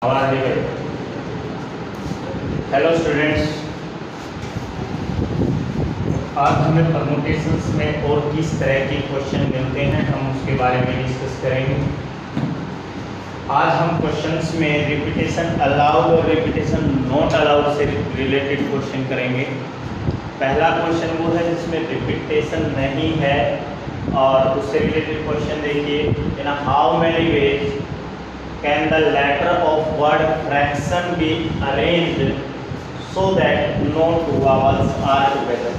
आवाज है। Hello students, आज हमें परमुटेशंस में और किस तरह के क्वेश्चन मिलते हैं हम उसके बारे में डिस्कस करेंगे। आज हम क्वेश्चंस में रिपीटेशन अलाउड और रिपीटेशन नॉट अलाउड से रिलेटेड क्वेश्चन करेंगे। पहला क्वेश्चन वो है जिसमें रिपीटेशन नहीं है और उससे रिलेटेड क्वेश्चन देखिए, in how many ways can the letter of word fraction be arranged so that no two vowels are together।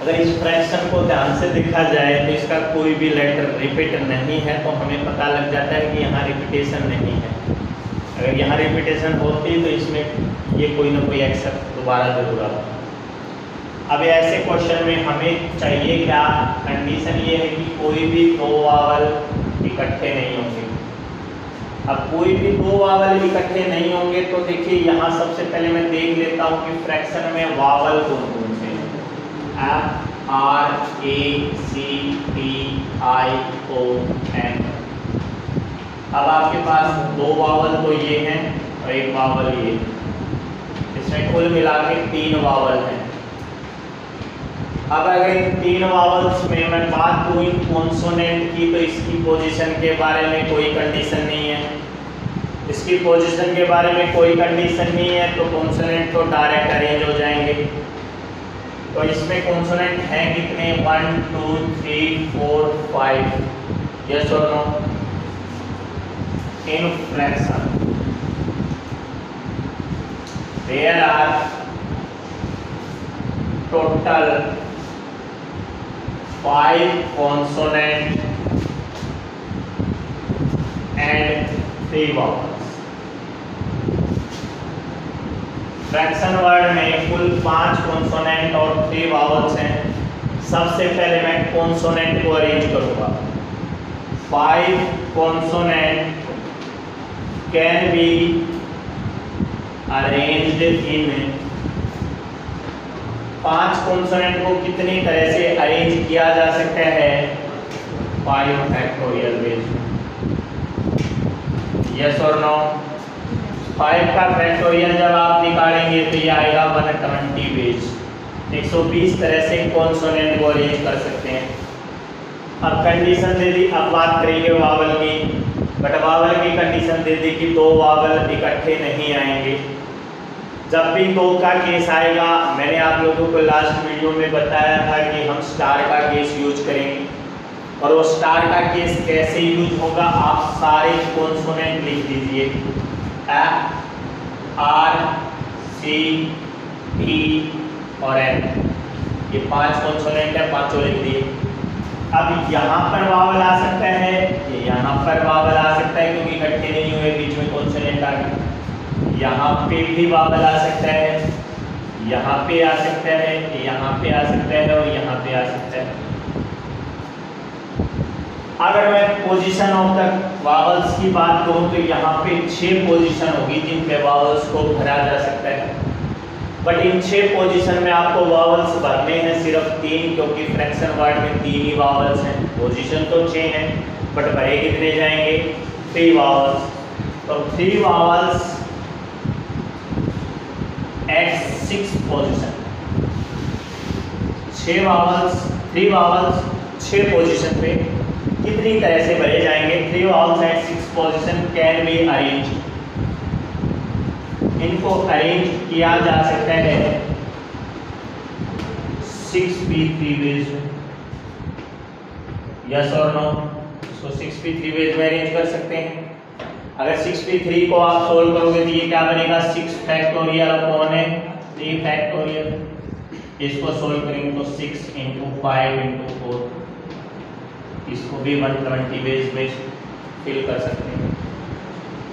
अगर इस फ्रैक्शन को ध्यान से देखा जाए तो इसका कोई भी लेटर रिपीट नहीं है तो हमें पता लग जाता है कि यहाँ रिपीटेशन नहीं है। अगर यहाँ रिपीटेशन होती तो इसमें ये कोई ना कोई एक्सेप्ट दोबारा जरूर आता। अब ऐसे क्वेश्चन में हमें चाहिए क्या, कंडीशन ये है कि कोई भी दो वावल इकट्ठे नहीं होंगे। अब कोई भी दो वावल इकट्ठे नहीं होंगे तो देखिए यहाँ सबसे पहले मैं देख लेता हूँ कि फ्रैक्शन में वावल कौन कौन से हैं। F R A C T I O N. अब आपके पास दो वावल तो ये हैं और एक वावल ये, इसमें कुल मिला के 3 वावल हैं। अब अगर इन 3 वावल्स में मैं बात करूँ कॉन्सोनेंट की तो इसकी पोजीशन के बारे में कोई कंडीशन नहीं है, इसकी पोजीशन के बारे में कोई कंडीशन नहीं है तो कॉन्सोनेंट तो डायरेक्ट अरेंज हो जाएंगे। तो इसमें कॉन्सोनेंट हैं कितने, 1 2 3 4 5। यस और no. In fraction there are total 5 consonant and 3 vowels। Fraction word में कुल 5 कॉन्सोनेंट और 3 वावल्स हैं। सबसे पहले मैं कॉन्सोनेंट को अरेंज करूंगा। 5 consonant can be arranged in 5 consonant को कितनी तरह से अरेंज किया जा सकता है, 5 फैक्टोरियल वेज। यस और नो। 5 का फैक्टोरियल जब आप निकालेंगे तो ये आएगा 120 वेज। 120 तरह से कॉन्सोनेंट को अरेंज कर सकते हैं। अब कंडीशन दे दी, अब बात करेंगे वावल की। बट वावल की कंडीशन दे दी कि 2 वावल इकट्ठे नहीं आएंगे। जब भी 2 का केस आएगा, मैंने आप लोगों को लास्ट वीडियो में बताया था कि हम स्टार का केस यूज करेंगे और वो स्टार का केस कैसे यूज होगा, आप सारे कॉन्सोनेंट लिख दीजिए। एफ आर सी टी और एन, ये 5 कॉन्सोनेंट है, 5 लिख दिए। अब यहाँ पर वावल आ सकता है, ये यहाँ पर वावल आ सकता है क्योंकि इकट्ठे नहीं हुए, बीच में कॉन्सोनेंट आ गए। यहाँ पे भी वावल आ सकता है, यहाँ पे आ सकता है, यहाँ पे आ सकता है और यहाँ पे आ सकता है। अगर मैं पोजीशन ऑफ द वावल्स की बात करूँ तो यहाँ पे 6 पोजीशन होगी जिन पे वावल्स को भरा जा सकता है। बट इन 6 पोजीशन में आपको वावल्स भरने हैं सिर्फ 3, क्योंकि फ्रैक्शन वर्ड में 3 ही वावल्स हैं। पोजीशन तो 6 हैं बट भरे कितने जाएंगे, 3 वावल्स। तो 3 vowels at 6 position. 6 vowels, 3 vowels 6 position पे कितनी तरह से भरे जाएंगे। 3 vowels at 6 position can be arrange. इनको अरेंज किया जा सकता है 6p3 वेज में। यस और नो। इसको 6p3 वेज में अरेंज कर सकते हैं। अगर 6p3 को आप सोल्व करोगे तो ये क्या बनेगा, 6 फैक्टोरियल अपॉन 3 फैक्टोरियल। इसको सोल्व करेंगे तो 6 × 5 × 4, इसको भी 120 वेज में फिल कर सकते हैं।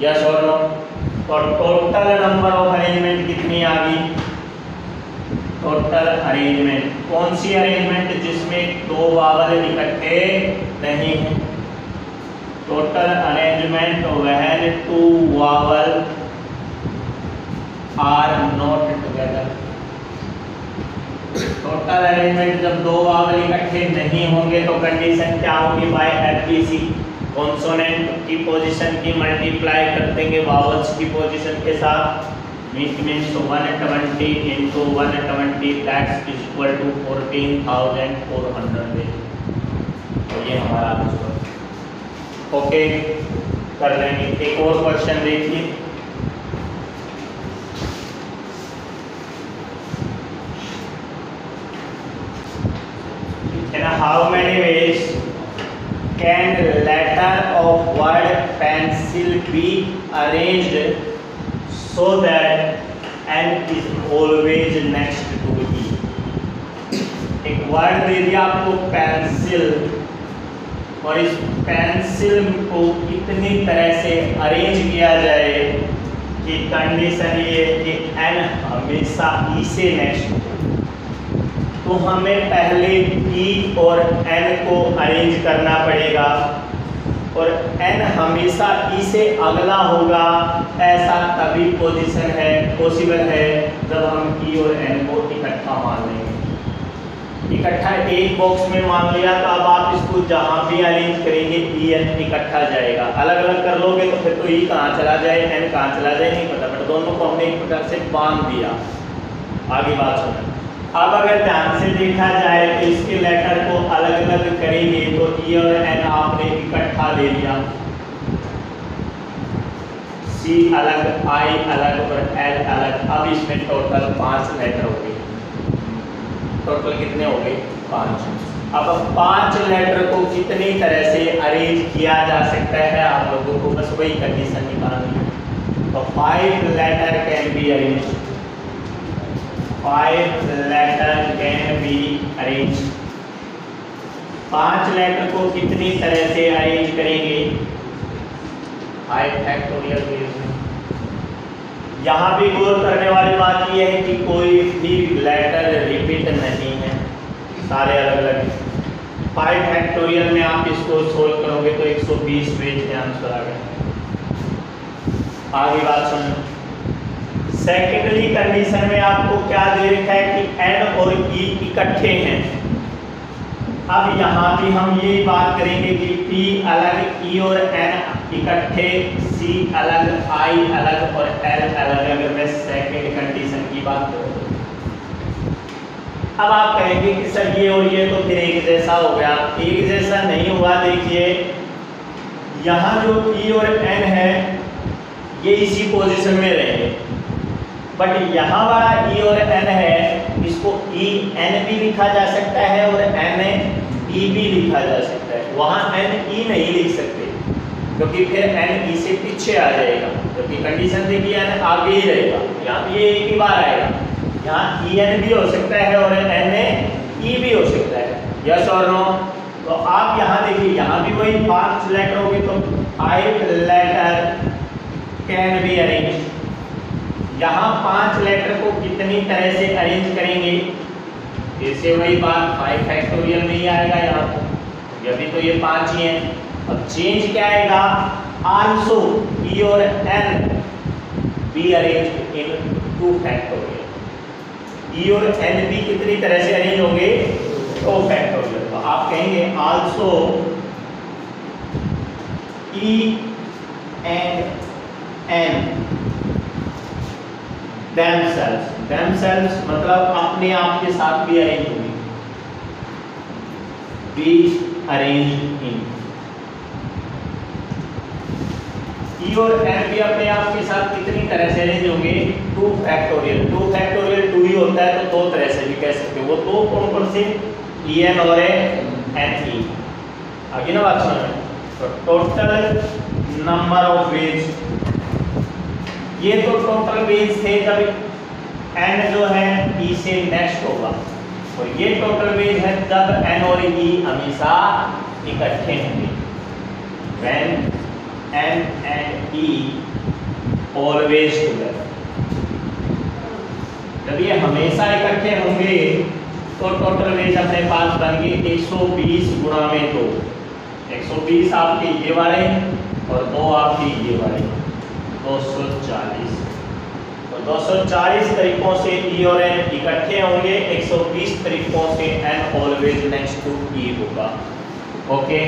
यस और नो। तो टोटल नंबर ऑफ अरेंजमेंट कितनी आ गई, टोटल अरेंजमेंट। कौन सी अरेंजमेंट, जिसमें 2 वावल इकट्ठे नहीं हैं। Total arrangement when 2 vowel are not together. Total arrangement जब 2 वावल इकट्ठे नहीं होंगे तो कंडीशन क्या होगी, बाय एफबीसी। कॉन्सोनेंट की पोजीशन की मल्टीप्लाई कर देंगे वावल्स की पोजीशन के साथ, meet means 120 into 120 that's equal to 14,400। तो ये हमारा आंसर। ओके, कर लेंगे। एक और क्वेश्चन देखिए, how many ways can letter of word pencil be arranged so that n is always next to e? एक वर्ड दे दिया आपको पेंसिल, और इस पेंसिल को इतनी तरह से अरेंज किया जाए कि कंडीशन ये कि n हमेशा e से नेक्स्ट हो, तो हमें पहले e और n को अरेंज करना पड़ेगा, और n हमेशा e से अगला होगा, ऐसा तभी पोजीशन है पॉसिबल है जब हम e और n को इकट्ठा मान लेंगे। इकट्ठा एक बॉक्स में मान लिया तो अब आप इसको जहां भी अरेंज करेंगे e n इकट्ठा जाएगा। अलग अलग कर लोगे तो फिर तो e कहाँ चला जाए n कहाँ चला जाए नहीं पता, बट दोनों को हमने एक प्रकार से बांध दिया। आगे बात सुना, अब अगर ध्यान से देखा जाए तो इसके लेटर को अलग अलग करेंगे तो e और n आपने इकट्ठा ले लिया, c अलग, i अलग और l अलग। अब इसमें टोटल 5 लेटर हो गए। टोटल कितने हो गए? 5। अब 5 लेटर को कितनी तरह से अरेंज किया जा सकता है आप लोगों को बस वही कंडीशन निकालनी है। तो 5 letter can be arrange, 5 letter can be arrange. 5 letter को कितनी तरह से अरेंज करेंगे? 5 फैक्टोरियल वेज में। यहाँ भी गौर करने वाली बात यह है कि कोई भी लेटर रिपीट नहीं है, सारे अलग अलग हैं। 5 फैक्टोरियल में आप इसको सोल्व करोगे तो 120 पेज के आंसर आ गए। आगे बात सुनो, सेकेंडरी कंडीशन में आपको क्या दे रखा है कि n और e इकट्ठे हैं। अब यहाँ भी हम यही बात करेंगे कि p अलग, e और n इकट्ठे, c अलग, i अलग और l अलग, अगर मैं सेकेंड कंडीशन की बात करूँ। अब आप कहेंगे कि सर ये और ये तो फिर एक जैसा हो गया। एक जैसा नहीं हुआ। देखिए यहाँ जो e और n है ये इसी पोजीशन में रहेंगे, बट यहाँ वाला e और n है, इसको e n भी लिखा जा सकता है और n e भी लिखा जा सकता है। वहाँ n e नहीं लिख सकते क्योंकि फिर n e से पीछे आ जाएगा, क्योंकि कंडीशन देखिए n आगे ही रहेगा। यहाँ ये एक ही बार आएगा, यहाँ e n भी हो सकता है और n e भी हो सकता है। यस और नो? तो आप यहाँ देखिए, यहाँ भी वही 5 लेटर हो गए, तो 5 लेटर कैन बी अरेंज। यहाँ 5 लेटर को कितनी तरह से अरेंज करेंगे? जैसे वही बात 5 फैक्टोरियल नहीं आएगा यहाँ तो, अभी तो ये 5 ही हैं। अब चेंज क्या आएगा? आल्सो e और n be arrange in 2 factorial. e और n भी कितनी तरह से अरेंज होंगे? 2 फैक्टोरियल। तो आप कहेंगे also e and n themselves मतलब अपने आप के साथ भी अरेंज होंगे, बी अरेंज इन। e और n भी अपने आप के साथ कितनी तरह से अरेंज होंगे? 2 फैक्टोरियल। 2 फैक्टोरियल 2 ही होता है तो 2 तरह से भी कह सकते हो। वो 2 कौन से? e n और n e। आगे ना बात सुनो, तो टोटल नंबर ऑफ वेज, ये तो टोटल वेज थे जब n जो है e से नेक्स्ट होगा, और ये टोटल वेज है जब n और e हमेशा इकट्ठे होंगे। when n and e always together, जब ये हमेशा इकट्ठे होंगे तो टोटल वेज अपने पास बन गए 120 गुणा में 2। 120 आपके ये वाले और 2 आपके ये वाले, 240। तो 240 तरीकों से e और n इकट्ठे होंगे, 120 तरीकों से n always next to e होगा। ओके,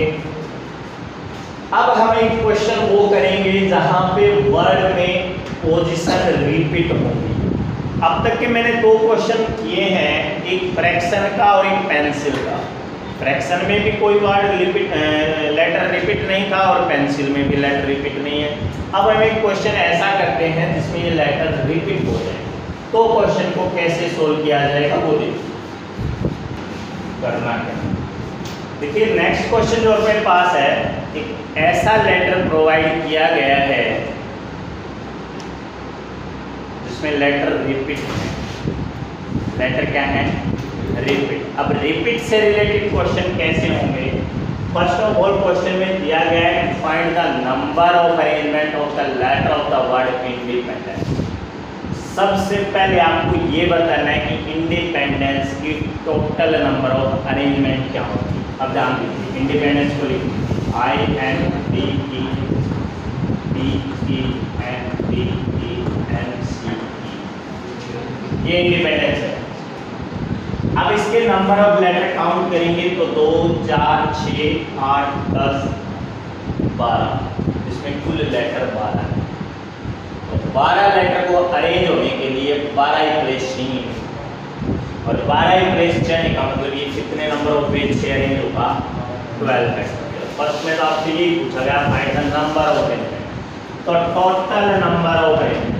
अब हम एक क्वेश्चन वो करेंगे जहां पे वर्ड में पोजीशन रिपीट होगी। अब तक के मैंने दो क्वेश्चन किए हैं, एक फ्रैक्शन का और एक पेंसिल का। फ्रैक्शन में भी कोई वर्ड लेटर रिपीट नहीं था और पेंसिल में भी लेटर रिपीट नहीं है। अब हम एक क्वेश्चन ऐसा करते हैं जिसमें ये लेटर रिपीट हो जाए, तो क्वेश्चन को कैसे सोल्व किया जाएगा वो करना है। देखिए नेक्स्ट क्वेश्चन जो अपने पास है, एक ऐसा लेटर प्रोवाइड किया गया है जिसमें लेटर रिपीट है। लेटर क्या है? रिपीट। अब रिपीट से रिलेटेड क्वेश्चन कैसे होंगे? फर्स्ट ऑफ ऑल क्वेश्चन में दिया गया है find the number of arrangement of the letter of the word independence. सबसे पहले आपको ये बताना है कि इंडिपेंडेंस की टोटल नंबर ऑफ अरेंजमेंट क्या होगी। अब ध्यान दीजिए, इंडिपेंडेंस को लिखिए INDEPENDENCE, ये इंडिपेंडेंस है। अब इसके नंबर ऑफ लेटर काउंट करेंगे तो 2, 4, 6, 8, 10, 12, इसमें कुल लेटर 12 है। तो 12 लेटर को अरेंज होने के लिए 12 ही प्लेस चाहिए, और 12 ही प्लेस चाहिए का मतलब ये कितने नंबर ऑफ पेज से अरेंज होगा? 12 फैक्टोरियल। फर्स्ट में तो आपसे यही पूछा गया find the number of arrangement, तो टोटल नंबर ऑफ अरेंजमेंट।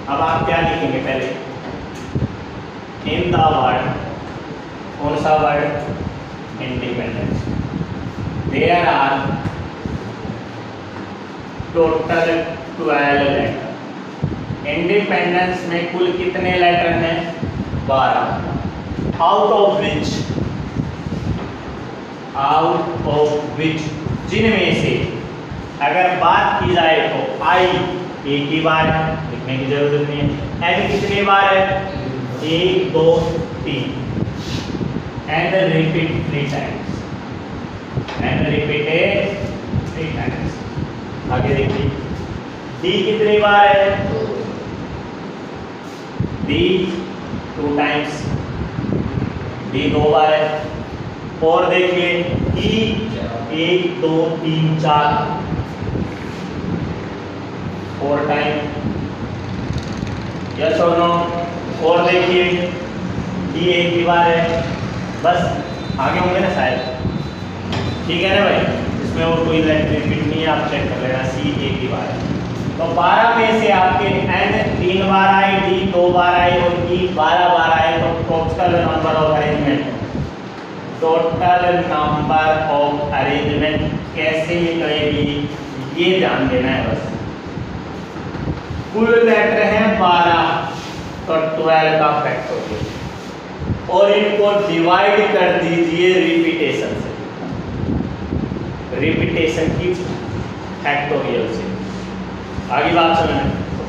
अब आप क्या लिखेंगे? पहले इन द वर्ड, कौन सा word? Independence. There are total 12 letter. Independence में कुल कितने लेटर हैं? 12। आउट ऑफ विच जिनमें से अगर बात की जाए तो आई एक ही बार है, लिखने की जरूरत नहीं है। एन कितनी बार है? 1, 2, 3। And repeat 3 times. And repeated 3 times. आगे देखिए डी कितनी बार है? डी 2 टाइम्स, डी 2 बार है। और देखिए ई 1, 2, 3, 4 4 टाइम। यस और नो? और देखिए डी एक ही बार है। बस आगे होंगे ना शायद, ठीक है ना भाई? इसमें और कोई लेटर रिपीट नहीं है, आप चेक कर लेना। सी एक ही बार है। तो 12 में से आपके एन 3 बार आए, डी 2 बार आए और ई 12 बार आए, तो total number of arrangement, total number of arrangement कैसे निकलेगी ये ध्यान देना है बस। कुल लेटर हैं 12, तो 12 का फैक्टोरियल, और इनको डिवाइड कर दीजिए रिपीटेशन से, रिपीटेशन की फैक्टोरियल से। आगे बात सुनना।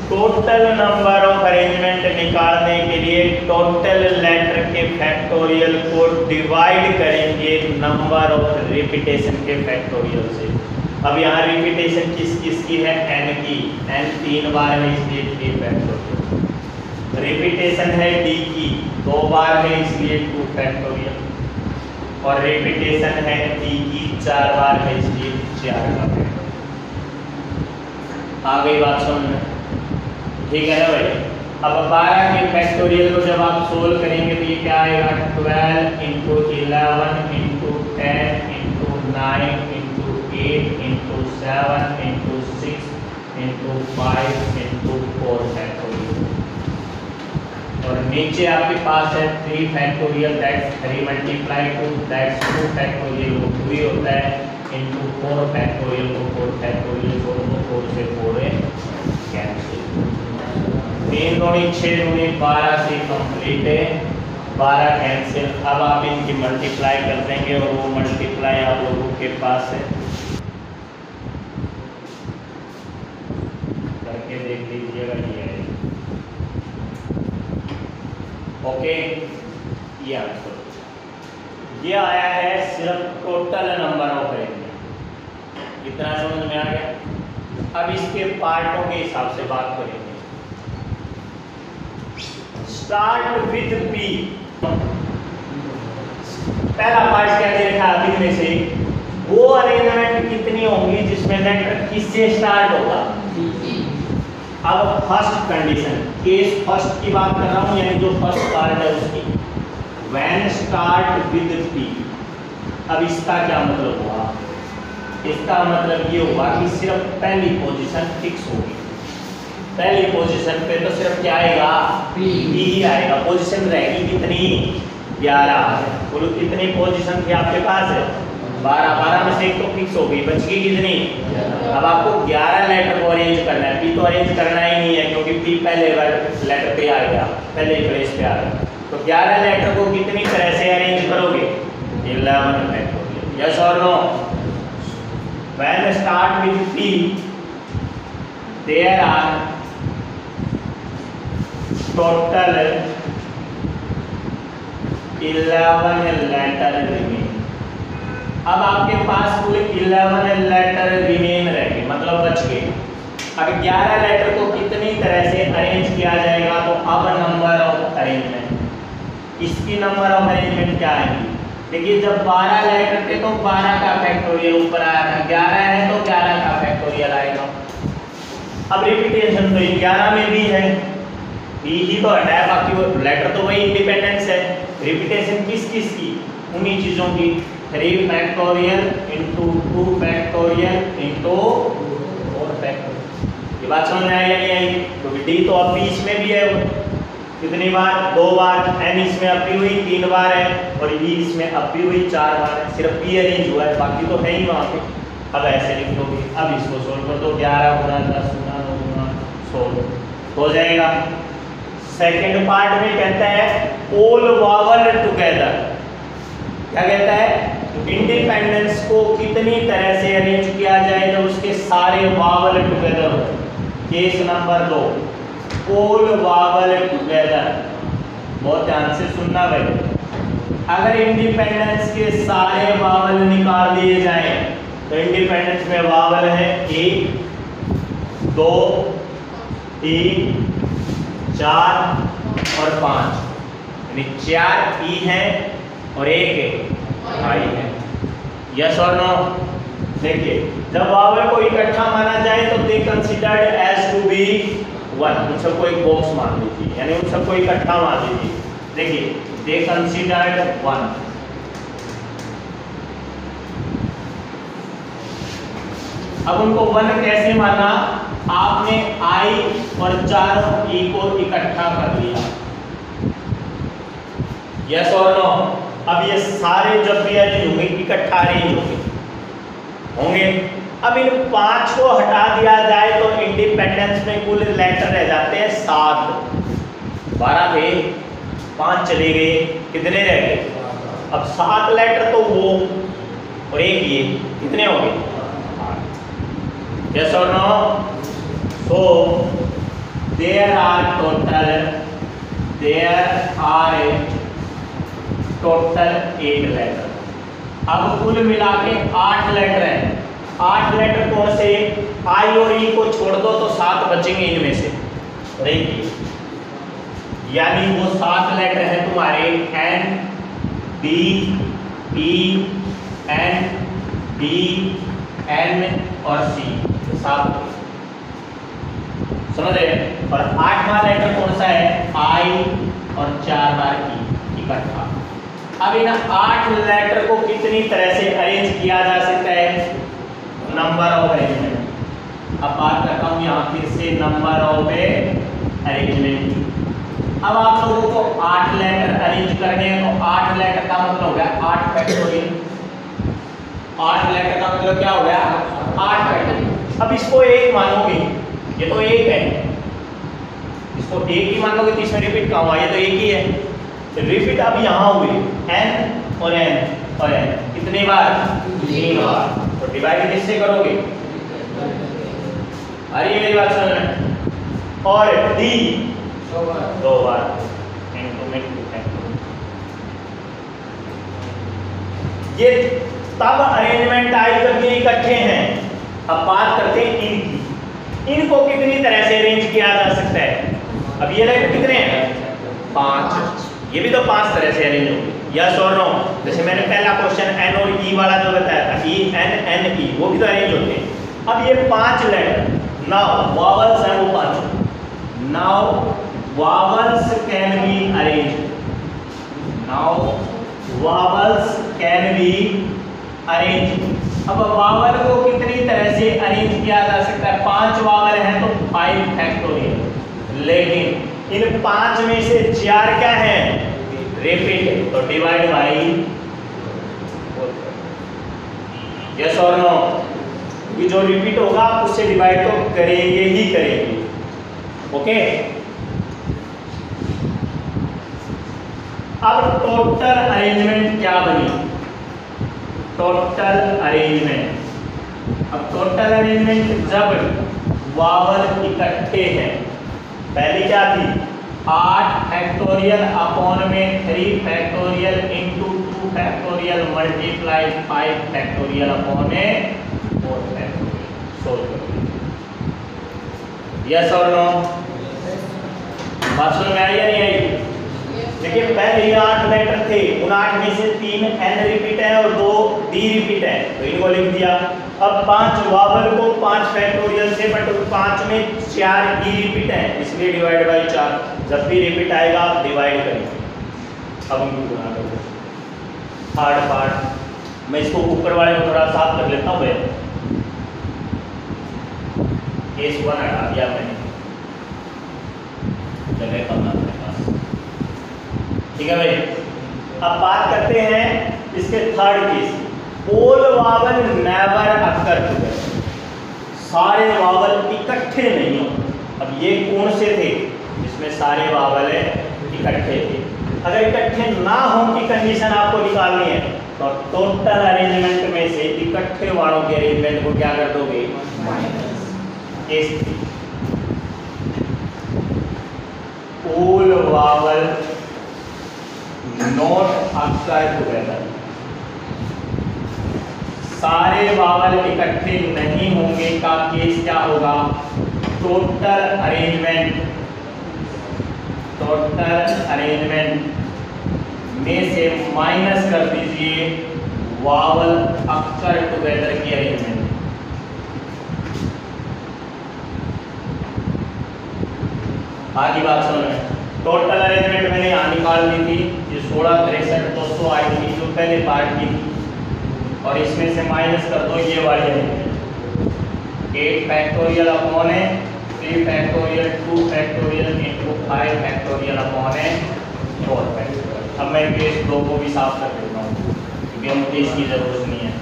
टोटल नंबर ऑफ अरेंजमेंट निकालने के लिए टोटल लेटर के फैक्टोरियल को डिवाइड करेंगे नंबर ऑफ रिपीटेशन के फैक्टोरियल से। अब यहाँ रिपीटेशन किस किस की है? एन की। एन 3 बार है इसलिए 3 फैक्टोरियल। रिपीटेशन है डी की, 2 बार है इसलिए 2 फैक्टोरियल। और रिपीटेशन है डी की 4 बार है इसलिए 4 का फैक्टोरियल। आ गई बात समझ? ठीक है ना भाई? अब 12 के फैक्टोरियल को जब आप सोल्व करेंगे तो ये क्या आएगा? 12 into 11 into 10 into 9 into 8 into 7 into 6 into 5 into 4 factorial. और नीचे आपके पास है 3 factorial, that's 3 multiply 2, that's 2 factorial, वो 2 ही होता है, इंटू 4 फैक्टोरियल को 4 फैक्टोरियल को 4 से 4 है कैंसिल। 3 दूनी 6 दूनी 12 से कंप्लीट है, 12 कैंसिल। अब आप इनकी मल्टीप्लाई कर देंगे और वो मल्टीप्लाई आप लोगों के पास है, करके देख लीजिएगा। ये है ओके, ये आंसर ये आया है सिर्फ टोटल नंबर ऑफ अरेंजमेंट। इतना समझ में आ गया? अब इसके पार्टों के हिसाब से बात करेंगे। Start with P. पहला पार्ट क्या दे रखा है? अभी में से वो अरेंजमेंट कितनी होंगी जिसमें लेटर किससे स्टार्ट होगा। अब फर्स्ट कंडीशन, केस फर्स्ट की बात कर रहा हूं, यानी जो फर्स्ट पार्ट है उसकी, व्हेन स्टार्ट विद पी। अब इसका क्या मतलब हुआ, इसका मतलब ये हुआ कि सिर्फ पहली पोजीशन फिक्स होगी। पहली पोजीशन पे तो सिर्फ क्या आएगा, पी ही आएगा। पोजीशन रहेगी कितनी, 11। बोलो कितनी पोजीशन थी आपके पास, 12 में से एक तो फिक्स हो गई, बच गई कितनी। अब आपको 11 लेटर को अरेंज करना है। पी तो अरेंज करना ही नहीं है क्योंकि पी पहले लेटर पे आ गया, पहले प्लेस पे आ गया। तो 11 लेटर को कितनी तरह से अरेंज करोगे, 11 लेटर। यस और no. When start with P there are total 11 letter remain. अब आपके पास कुल 11 लेटर रिमेन रहेंगे, मतलब बच गए। अब 11 लेटर को कितनी तरह से अरेंज किया जाएगा, तो अब नंबर ऑफ अरेंजमेंट, इसकी नंबर ऑफ अरेंजमेंट क्या आएगी। देखिए जब 12 लेटर थे तो 12 का फैक्टोरियल ऊपर आया था, 11 है तो 11 का फैक्टोरियल आएगा। अब रिपीटेशन तो 11 में भी है, पी ही तो हटाया, बाकी वो लेटर तो वही इंडिपेंडेंस है। रिपीटेशन किस किस की, उन्हीं चीज़ों की, 3 factorial into 2 factorial into 4 factorial. ये बात समझ में आई या नहीं आई। तो डी तो अब भी इसमें भी है, कितनी बार, 2 बार। एन इसमें अब भी हुई 3 बार है, और ई इसमें अब भी हुई 4 बार है। सिर्फ पी अरेंज हुआ है, बाकी तो है ही वहाँ पे। अब ऐसे लिख दोगे, अब इसको सोल्व कर दो, 11 गुना 10 गुना 9 गुना 16 हो जाएगा। सेकेंड पार्ट में कहता है ऑल वावल टुगेदर। क्या कहता है, इंडिपेंडेंस को कितनी तरह से अरेंज किया जाए जब उसके सारे वावल टुगेदर हो। Case number 2, all vowel together. बहुत ध्यान से सुनना भाई। अगर इंडिपेंडेंस के सारे वावल निकाल दिए जाएं तो इंडिपेंडेंस में वावल है 1 2 3 4 और 5, यानी 4 ई है और 1 आई है। यस और नो। देखिए जब वावल को इकट्ठा माना जाए तो they considered as to be 1। उन सबको एक बॉक्स मान लीजिए, यानी उन सबको इकट्ठा मान लीजिए। देखिए दे कंसीडर्ड 1। अब उनको 1 कैसे माना, आपने आई और चारों ई को इकट्ठा कर लिया। यस और नो। अब ये सारे जब भी अरेंज होंगे, इकट्ठा अरेंज होंगे। अब इन 5 को हटा दिया जाए तो इंडिपेंडेंस में कुल लेटर रह जाते हैं 7। 12 थे, 5 चले गए, कितने रह गए। अब 7 लेटर तो वो और 1 ये, कितने हो गए। यस और no. So there are total 8 letter. अब कुल मिला के 8 लेटर हैं। 8 लेटर कौन से, आई और ई को छोड़ दो तो 7 बचेंगे इनमें से, देखिए यानी वो 7 लेटर हैं तुम्हारे N D E N D N और सी, 7 समझ रहे। और 8वां लेटर कौन सा है, आई और 4 बार ई इकट्ठा। अब इन 8 लेटर को कितनी तरह से अरेंज किया जा सकता है, नंबर ऑफ अरेंजमेंट। अब बात करता हूँ यहाँ फिर से नंबर ऑफ अरेंजमेंट। अब आप लोगों को 8 लेटर अरेंज करने हैं तो 8 लेटर का मतलब हो गया 8 फैक्टोरियल। 8 लेटर का मतलब क्या हो गया, 8 फैक्टोरियल। अब इसको 1 मानोगे, ये तो 1 है, इसको 1 ही मान लोगे तो इसमें रिपीट कहाँ हुआ, ये तो 1 ही है। तो रिपीट अब यहाँ हुए n और n और n, कितनी बार, 3 बार। तो डिवाइड किससे करोगे, अरे मेरी बात समझ में। और d 2 बार ये तब अरेंजमेंट आई जब ये इकट्ठे हैं। अब बात करते हैं इनकी, इनको कितनी तरह से अरेंज किया जा सकता है। अब ये लेटर कितने हैं, 5, ये भी तो 5 तरह से अरेंज होंगे। यस और नो? जैसे मैंने पहला क्वेश्चन एन और ई वाला जो बताया था, ई एन एन ई, वो भी तो अरेंज होते हैं। अब ये 5 लेटर, नाउ वावल्स है वो 5, now vowels can be arrange, now vowels can be arrange. अब वावल को कितनी तरह से अरेंज किया जा सकता है? 5 वावल हैं तो 5 फैक्टोरियल, लेकिन इन 5 में से 4 क्या है? रिपीट है, तो डिवाइड बाई, यस और नो? ये जो रिपीट होगा उससे डिवाइड तो करेंगे ही करेंगे। ओके, अब टोटल अरेंजमेंट क्या बनी? टोटल अरेंजमेंट, अब टोटल अरेंजमेंट जब वावल इकट्ठे हैं, पहली क्या थी? 8 फैक्टोरियल अपॉन में 3 factorial into 2 factorial multiply 5 factorial upon में 4 फैक्टोरियल। सोल्व करिए, यस और नो? बात समझ में आई या नहीं आई? देखिए पहले ये 8 लेटर थे, उन 8 में से 3 एन रिपीट है और 2 डी रिपीट है, तो इनको लिख दिया। अब 5 वावल को 5 फैक्टोरियल से, बट 5 में 4 ई रिपीट है, इसलिए डिवाइड बाई 4। जब भी रिपीट आएगा आप डिवाइड करेंगे। अब उनको गुणा करो, थर्ड पार्ट मैं इसको ऊपर वाले को थोड़ा साफ कर लेता हूँ। केस 1 हटा दिया मैंने, जगह कम अपने पास, ठीक है भाई। अब बात करते हैं इसके third case, all vowel never occur together, सारे वावल इकट्ठे नहीं हो। अब ये कौन से थे? इसमें सारे वावल इकट्ठे थे। अगर इकट्ठे ना हो की कंडीशन आपको निकालनी है, तो टोटल अरेंजमेंट में से इकट्ठे वालों के अरेंजमेंट को क्या कर दोगे? Case 3, all vowel not occur together, सारे वावल इकट्ठे नहीं होंगे का केस क्या होगा? टोटल अरेंजमेंट, टोटल अरेंजमेंट में से माइनस कर दीजिए वावल अकर टुगेदर की अरेंजमेंट। आगे बात सुनो, टोटल अरेंजमेंट मैंने यहाँ निकाल दी थी, ये 16 63 200 आई थी जो पहले पार्ट की थी, और इसमें से माइनस कर दो ये वाली arrangement. 8 factorial upon 3 factorial 2 factorial into 5 factorial upon 4 factorial. अब मैं केस 2 को भी साफ कर देता हूँ क्योंकि मुझे इसकी जरूरत नहीं है।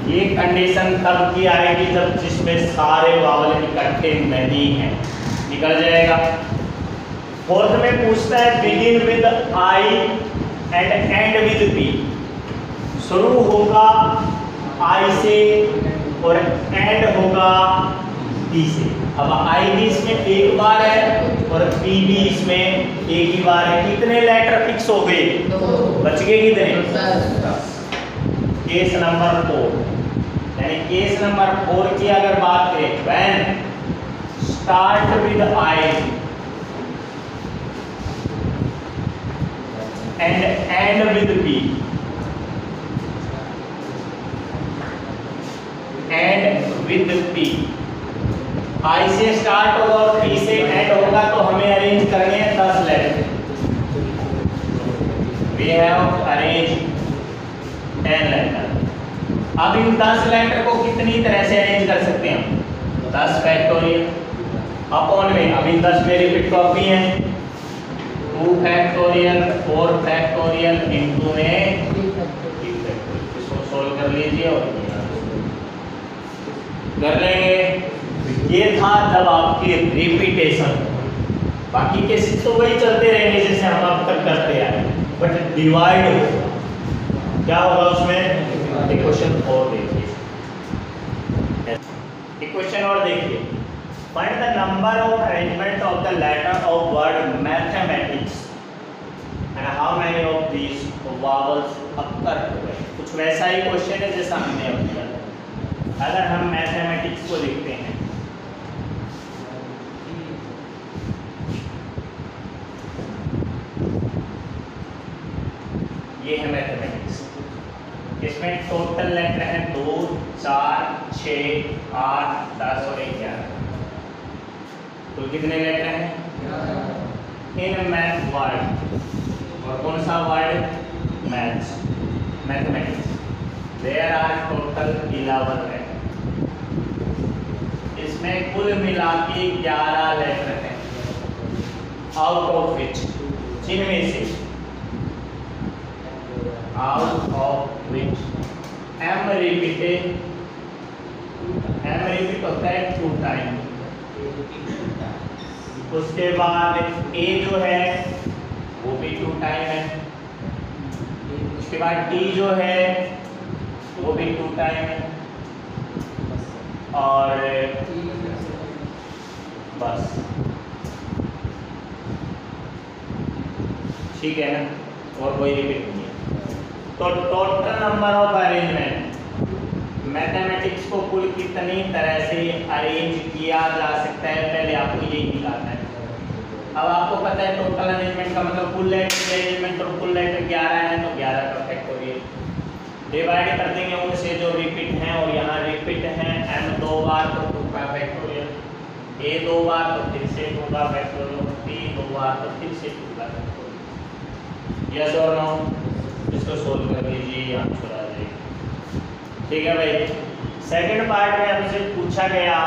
ये कंडीशन तब की आएगी जब जिसमें सारे वावल इकट्ठे नहीं हैं, निकल जाएगा। फोर्थ में पूछता है begin with I and end with P, शुरू होगा आई से और एंड होगा पी से। अब आई भी इसमें एक बार है और पी भी इसमें एक ही बार है। कितने लेटर फिक्स हो गए? बच गए कितने? केस नंबर 4, यानी केस नंबर 4 की अगर बात करें, when start with I end with P, end with P, I से स्टार्ट होगा और पी से एंड होगा, तो हमें अरेंज करने हैं 10 letter. We have arrange 10 letter. अब इन 10 लेटर को कितनी तरह से अरेंज कर सकते हैं हम? 10 फैक्टोरियल अपॉन में, अब इन 10 में रिपीट कॉपी है, 2 फैक्टोरियल 4 फैक्टोरियल इंटू में 3 फैक्टोरियल। इसको सोल्व कर लीजिए और कर लेंगे। ये था जब आपकी रिपीटेशन, बाकी केसेस तो वही चलते रहेंगे जैसे हम अब तक करते आए, बट डिवाइड होगा। क्या होगा उसमें? इक्वेशन और देखिए, इक्वेशन और देखिए, find the number of arrangement of the letter of word mathematics and how many of these vowels occur together. कुछ वैसा ही क्वेश्चन है जैसा हमने अब किया। अगर हम मैथमेटिक्स को देखते हैं, इसमें टोटल लेटर है 2, 4, 6, 8, 10 और 11। तो कितने लेटर हैं इन मैथ वर्ड? और कौन सा word? Maths, mathematics. There are total 11 letter. इसमें कुल मिला के 11 लेटर हैं, आउट ऑफ विच, जिनमें से out of which M repeated, M repeat होता है 2 टाइम। उसके बाद ए जो है वो भी 2 टाइम है। उसके बाद टी जो है वो भी 2 टाइम है। और बस, ठीक है ना, और कोई रिपीट नहीं है। तो total number of arrangement, mathematics को कुल कितनी तरह से अरेंज किया जा सकता है, पहले आपको यही निकालना है। अब आपको पता है टोटल अरेंजमेंट का मतलब कुल लेटर अरेंजमेंट, और कुल लेटर 11 है तो 11 का फैक्टोरियल डिवाइड कर देंगे उनसे जो रिपीट हैं, और यहाँ रिपीट हैं m 2 बार तो 2 का फैक्टोरियल, a 2 बार तो फिर से 2 का फैक्टोरियल, b 2 बार तो फिर से 2 का फैक्टोरियल। यस और नो? इसको सोल्व कर लीजिए, आंसर आ जाएगा। ठीक है भाई। सेकंड पार्ट में हमसे पूछा गया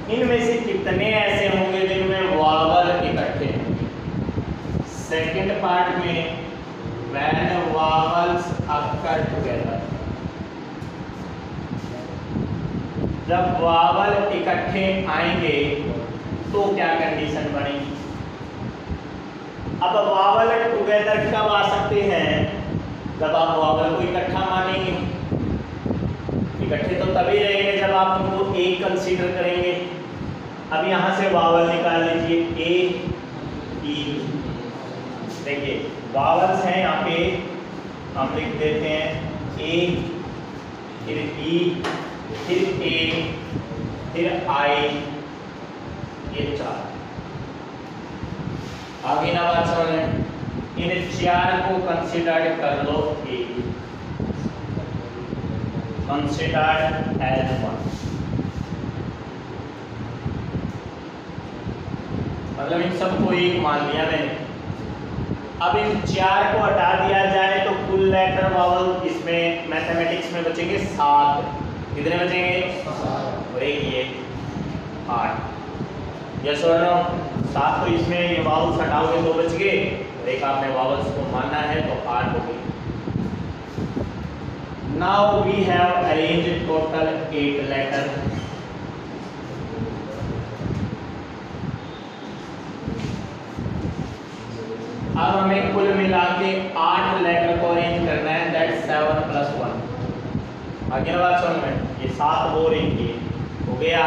इनमें से कितने ऐसे होंगे जिनमें वॉवल इकट्ठे होंगे। सेकंड पार्ट में when vowels occur together, जब वावल इकट्ठे आएंगे तो क्या कंडीशन बनेगी। अब वावल टुगेदर कब आ सकते हैं? जब आप वावल को इकट्ठा मानेंगे। इकट्ठे तो तभी रहेंगे जब आप उनको एक कंसीडर करेंगे। अब यहाँ से वावल निकाल लीजिए, ए ई। देखिए वावल्स हैं यहाँ पे, हम लिख देते हैं ए, फिर ई, फिर ए, फिर आई, ये 4। आगे ना बात समझ लें, इन 4 को कंसीडर कर लो ए, कंसीडर्ड एज 1। मतलब इन सबको एक मान लिया मैंने। अब इन 4 को हटा दिया जाए तो कुल लेटर वावल इसमें मैथमेटिक्स में बचेंगे 7। कितने बचेंगे? 7। और एक ये 8। यस और नो? 7 तो इसमें ये वावल्स हटाओगे तो बच गए, और एक आपने वावल्स को मानना है तो 8 हो गए। Now we have arrange total 8 letter. अब हमें कुल मिला के 8 लेटर को अरेंज करना है, दैट 7 + 1। आगे ना बात समझ में, ये 7 वो अरेंज किए हो गया।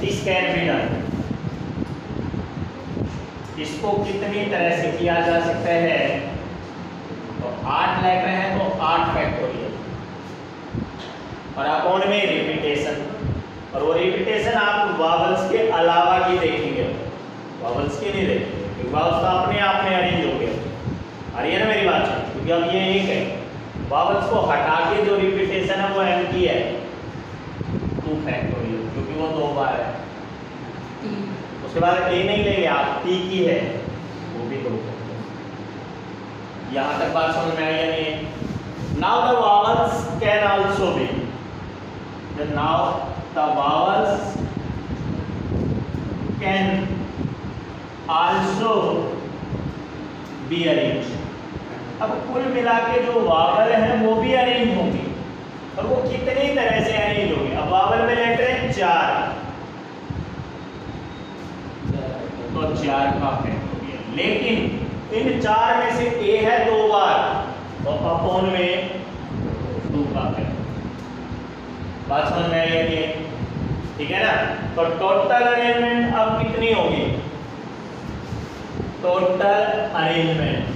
This can be done. इसको कितनी तरह से किया जा सकता है? तो 8 लेटर हैं तो 8 फैक्टोरियल, और अपॉन में रिपीटेशन। और वो रिपीटेशन आप वावल्स के अलावा की देखेंगे, वावल्स की नहीं देखेंगे। वावल्स तो अपने आप में अरेंज हो गया। आ रही है ना मेरी बात? क्योंकि अब ये एक है, वावल्स को हटा के जो रिपीटेशन है वो m की है 2 फैक्टोरियल, क्योंकि वो 2 बार है। उसके बाद a नहीं लेंगे आप, t की है वो भी 2 फैक्टोरियल। यहाँ तक बात समझ में आई या नहीं? Now the vowels can also be, now the vowels can also be arrange. अब कुल मिला के जो वावल हैं वो भी अरेंज होंगे, और वो कितनी तरह से अरेंज होंगे। अब वावल में लेटर है 4, तो 4 का फैक्टोरियल। लेकिन इन 4 में से ए है 2 बार, तो अपॉन में 2 का फैक्टोरियल। बात समझ में आई है? ठीक है ना? तो टोटल अरेंजमेंट अब कितनी होगी? टोटल अरेंजमेंट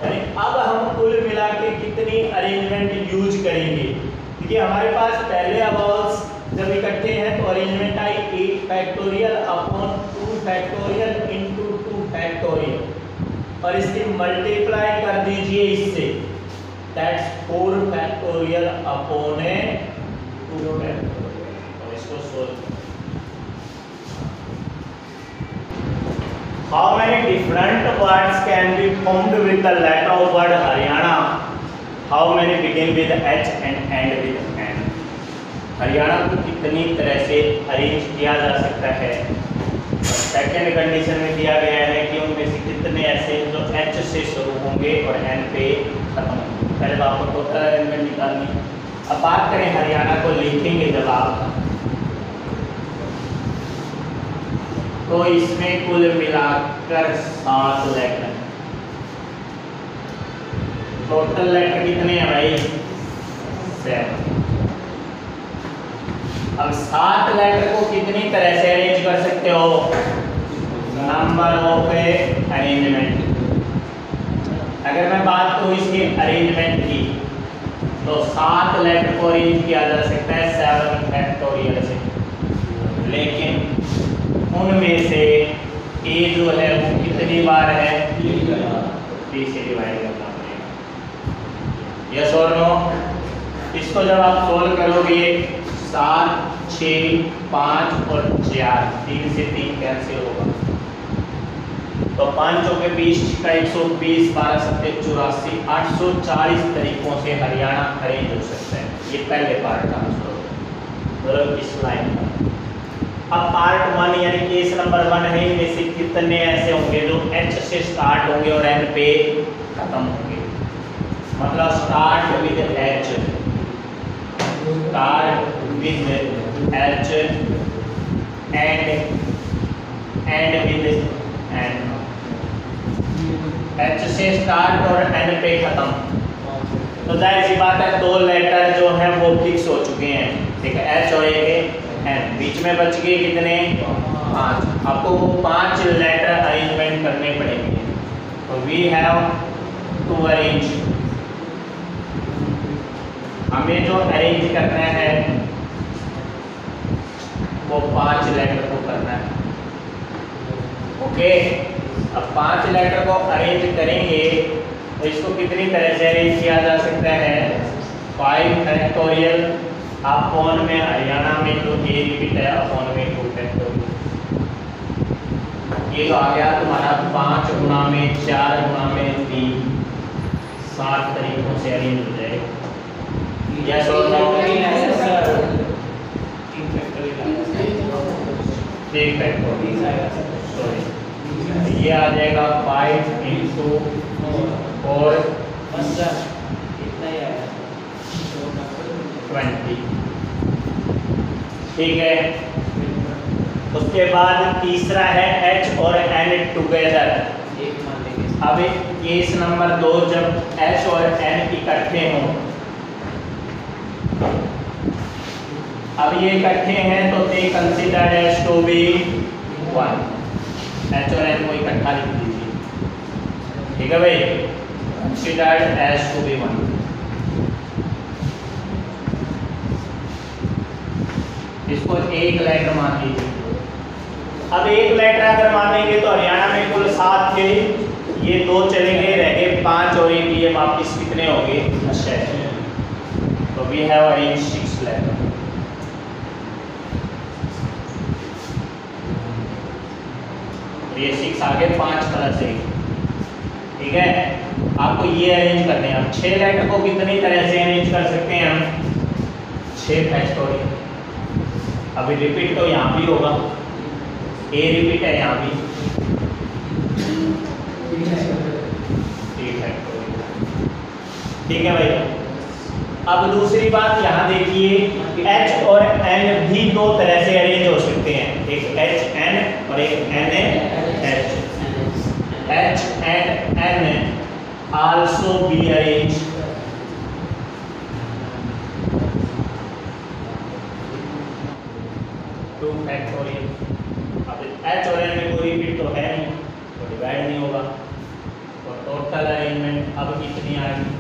यानी अब हम कुल मिला के कितनी अरेंजमेंट यूज करेंगे। देखिए हमारे पास पहले वावल्स जब इकट्ठे हैं तो arrangement I 8 factorial upon 2 factorial into 2 factorial. और इसकी मल्टीप्लाई कर दीजिए इससे, that's 4 factorial upon a 2 factorial. और इसको solve, how many different words can be formed with the letter of word Haryana, how many begin with H and end with N. Haryana को कितनी तरह से अरेंज किया जा सकता है। सेकेंड कंडीशन में दिया गया है कि उनमें से कितने ऐसे जो एच से शुरू होंगे और एन पे खत्म होंगे। पहले तो आपको टोटल अरेंजमेंट निकालनी। अब बात करें हरियाणा को लिखेंगे जब आप, तो इसमें कुल मिलाकर 7 लेटर। टोटल लेटर कितने हैं भाई? 7। अब 7 लेटर को कितनी तरह से अरेंज कर सकते हो? Number of arrangement. अगर मैं बात करूँ इसके अरेंजमेंट की, तो 7 लेटर को अरेंज किया जा सकता है 7 फैक्टोरियल से, लेकिन उनमें से ए जो है वो कितनी बार है? 3 से डिवाइड करना पड़ेगा। यस और नो? इसको जब आप सोल्व करोगे 7, 6, 5 और 4, 3 से 3 कैंसिल होगा, तो 5 चौके 20 का 120, 12 सत्ते 84, 840 तरीकों से हरियाणा अरेंज हो सकता है। ये पहले पार्ट का मतलब इस लाइन का। अब पार्ट 1 यानी केस नंबर 1 है, इनमें से कितने ऐसे होंगे जो एच से स्टार्ट होंगे और एन पे खत्म होंगे। मतलब start with H, start with H end with N. H से स्टार्ट और एन पे खत्म, तो जाहिर सी बात है 2 लेटर जो हैं वो फिक्स हो चुके हैं, ठीक है, एच और एक एन। बीच में बच गए कितने? 5। आपको वो 5 लेटर अरेंजमेंट करने पड़ेंगे। तो वी हैव टू अरेंज, हमें जो अरेंज करना है वो 5 लेटर को करना है। ओके, अब 5 लेटर को अरेंज करेंगे तो इसको कितनी तरह से अरेंज किया जा सकता है? 5 फैक्टोरियल अपॉन में हरियाणा में जो ए रिपीट है अपॉन में 2 फैक्टोरियल। ये तो आ गया तुम्हारा 5 गुना में 4 गुना में 3, 7 तरीकों से अरेंज हो जाएगा। यस और नो? 3 फैक्टोरियल, सॉरी, ये आ जाएगा 5 इंटू 4 20, ठीक है। उसके बाद तीसरा है एच और एन टुगेदर। अब केस नंबर 2, जब एच और एन इकट्ठे हों, अब ये इकट्ठे हैं तो they considered as to be 1। H और एन को इकट्ठा लिख दीजिए, ठीक है भाई, कंसीडर्ड एज टू बी 1। इसको एक लेटर मान लीजिए। अब एक लेटर अगर मानेंगे तो हरियाणा में कुल 7 थे, ये 2 चले गए, रह गए 5 और एक ये वापिस कितने हो गए? 6। तो वी हैव अरेंज 6 लेटर। ये 6 आगे 5 प्लस 1, ठीक है। आपको ये अरेंज करने हैं। अब 6 लेटर को कितनी तरह से अरेंज कर सकते हैं हम? 6 फैक्टोरियल। अभी रिपीट तो यहाँ भी होगा, ए रिपीट है यहाँ भी, 3 फैक्टोरियल, ठीक है भाई। अब दूसरी बात यहाँ देखिए, एच और एन भी 2 तरह से अरेंज हो सकते हैं, एक एच एन और एक N H. H and N also be arrange. Two factorial. अब एच और एन में कोई रिपीट तो है नहीं, तो डिवाइड नहीं होगा, तो टोटल अरेंजमेंट अब कितनी आएगी?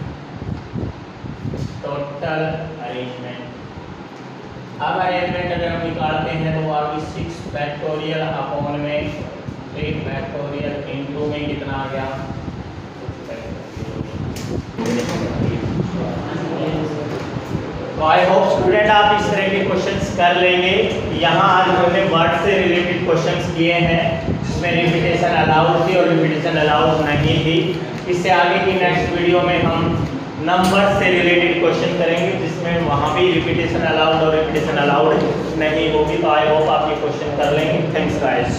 टोटल अरेंजमेंट, अब अरेंजमेंट अगर हम निकालते हैं तो आगे 6 फैक्टोरियल अपॉन में 3 फैक्टोरियल इनटू में कितना आ गया? तो आई होप स्टूडेंट आप इस तरह के क्वेश्चंस कर लेंगे। यहाँ आज हमने वर्ड से रिलेटेड क्वेश्चंस किए हैं जिसमें रिपीटेशन अलाउड थी और रिपीटेशन अलाउड नहीं थी। इससे आगे की नेक्स्ट वीडियो में हम नंबर से रिलेटेड क्वेश्चन करेंगे जिसमें वहाँ भी रिपीटेशन अलाउड और रिपीटेशन अलाउड नहीं होगी। तो आई होप आप ये क्वेश्चन कर लेंगे। Thanks guys.